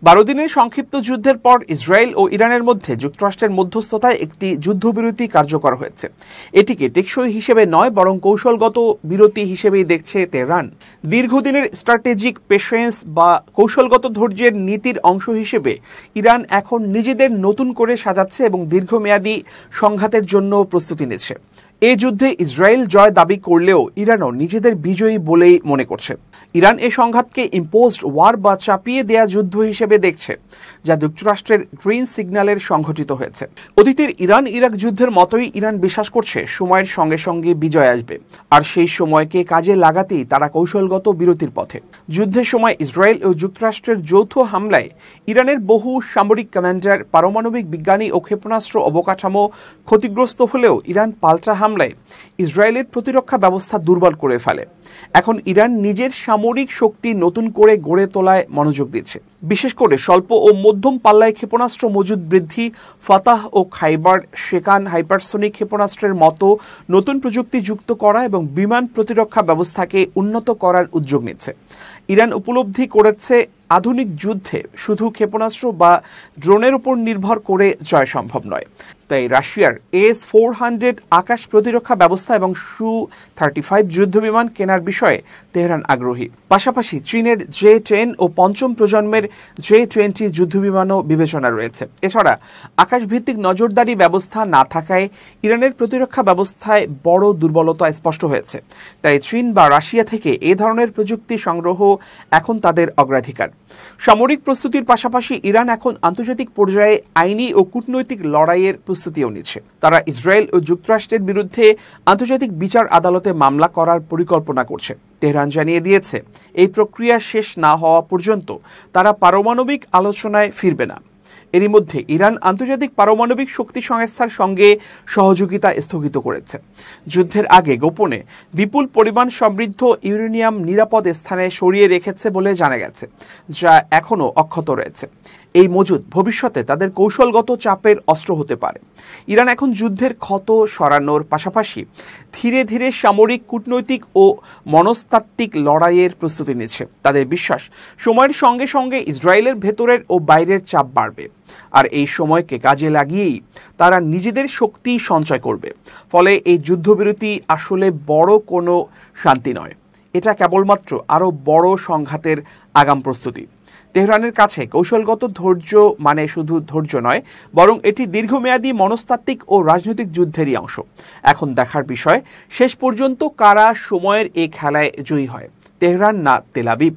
12 দিনের সংক্ষিপ্ত যুদ্ধের পর ইসরায়েল ও ইরানের মধ্যে যুক্তরাষ্ট্রের মধ্যস্থতায় একটি যুদ্ধবিরতি কার্যকর হয়েছে। এটিকে টেকসই হিসেবে নয়, বরং কৌশলগত বিরতি হিসেবেই দেখছে তেহরান। দীর্ঘদিনের স্ট্র্যাটেজিক পেশেন্স বা কৌশলগত ধৈর্যের নীতির অংশ হিসেবে ইরান এখন নিজেদের নতুন করে সাজাচ্ছে এবং দীর্ঘমেয়াদী সংঘাতের জন্য প্রস্তুতি নিচ্ছে। এই যুদ্ধে ইসরায়েল জয় দাবি করলেও ইরানও নিজেদের বিজয়ী বলেই মনে করছে। ইরান এই সংঘাতকে ইম্পোজড ওয়ার বা চাপিয়ে দেয়া যুদ্ধ হিসেবে দেখছে, যা যুক্তরাষ্ট্রের গ্রিন সিগন্যালের সংঘটিত হয়েছে। অতীতের ইরান ইরাক যুদ্ধের মতোই ইরান বিশ্বাস করছে সময়ের সঙ্গে সঙ্গে বিজয় আসবে, আর সেই সময়কে কাজে লাগাতেই তারা কৌশলগত বিরতির পথে। যুদ্ধের সময় ইসরায়েল ও যুক্তরাষ্ট্রের যৌথ হামলায় ইরানের বহু সামরিক কমান্ডার, পারমাণবিক বিজ্ঞানী ও ক্ষেপণাস্ত্র অবকাঠামো ক্ষতিগ্রস্ত হলেও ইরান পাল্টা হামলায় ইসরায়েলের প্রতিরক্ষা ব্যবস্থা দুর্বল করে ফেলে। এখন ইরান নিজের সামরিক শক্তি নতুন করে গড়ে তোলায় মনোযোগ দিচ্ছে, বিশেষ করে স্বল্প ও মধ্যম পাল্লায় ক্ষেপণাস্ত্র মজুদ বৃদ্ধি, ফাতাহ ও খাইবার শেকান হাইপারসোনিক ক্ষেপণাস্ত্রের মতো নতুন প্রযুক্তি যুক্ত করা এবং বিমান প্রতিরক্ষা ব্যবস্থাকে উন্নত করার উদ্যোগ নিচ্ছে। ইরান উপলব্ধি করেছে আধুনিক যুদ্ধে শুধু ক্ষেপণাস্ত্র বা ড্রোনের উপর নির্ভর করে জয় সম্ভব নয়। তাই রাশিয়ার S-400 আকাশ প্রতিরক্ষা ব্যবস্থা এবং Su-35 যুদ্ধবিমান কেনার বিষয়ে তেহরান আগ্রহী। পাশাপাশি চীনের J-10 ও পঞ্চম প্রজন্মের J-20 যুদ্ধবিমানও বিবেচনা রয়েছে। এছাড়া আকাশভিত্তিক নজরদারি ব্যবস্থা না থাকায় ইরানের প্রতিরক্ষা ব্যবস্থায় বড় দুর্বলতা স্পষ্ট হয়েছে। তাই চীন বা রাশিয়া থেকে এ ধরনের প্রযুক্তি সংগ্রহ এখন তাদের অগ্রাধিকার। সামরিক প্রস্তুতির পাশাপাশি ইরান এখন আন্তর্জাতিক পর্যায়ে আইনি ও কূটনৈতিক লড়াইয়ের প্রস্তুতিও নিচ্ছে। তারা ইসরায়েল ও যুক্তরাষ্ট্রের বিরুদ্ধে আন্তর্জাতিক বিচার আদালতে মামলা করার পরিকল্পনা করছে। তেহরান জানিয়ে দিয়েছে, এই প্রক্রিয়া শেষ না হওয়া পর্যন্ত তারা পারমাণবিক আলোচনায় ফিরবে না। এরই মধ্যে ইরান আন্তর্জাতিক পারমাণবিক শক্তি সংস্থার সঙ্গে সহযোগিতা স্থগিত করেছে। যুদ্ধের আগে গোপনে বিপুল পরিমাণ সমৃদ্ধ ইউরেনিয়াম নিরাপদ স্থানে সরিয়ে রেখেছে বলে জানা গেছে, যা এখনও অক্ষত রয়েছে। এই মজুদ ভবিষ্যতে তাদের কৌশলগত চাপের অস্ত্র হতে পারে। ইরান এখন যুদ্ধের ক্ষত সরানোর পাশাপাশি ধীরে ধীরে সামরিক, কূটনৈতিক ও মনস্তাত্ত্বিক লড়াইয়ের প্রস্তুতি নিচ্ছে। তাদের বিশ্বাস, সময়ের সঙ্গে সঙ্গে ইসরায়েলের ভেতরের ও বাইরের চাপ বাড়বে, আর এই সময়কে কাজে লাগিয়েই তারা নিজেদের শক্তি সঞ্চয় করবে। ফলে এই যুদ্ধবিরতি আসলে বড় কোনো শান্তি নয়, এটা কেবলমাত্র আরও বড় সংঘাতের আগাম প্রস্তুতি। তেহরানের কাছে কৌশলগত ধৈর্য মানে শুধু ধৈর্য নয়, বরং এটি দীর্ঘমেয়াদী মনস্তাত্ত্বিক ও রাজনৈতিক যুদ্ধেরই অংশ। এখন দেখার বিষয়, শেষ পর্যন্ত কারা সময়ের এই খেলায় জয়ী হয়, তেহরান না তেল আবিব।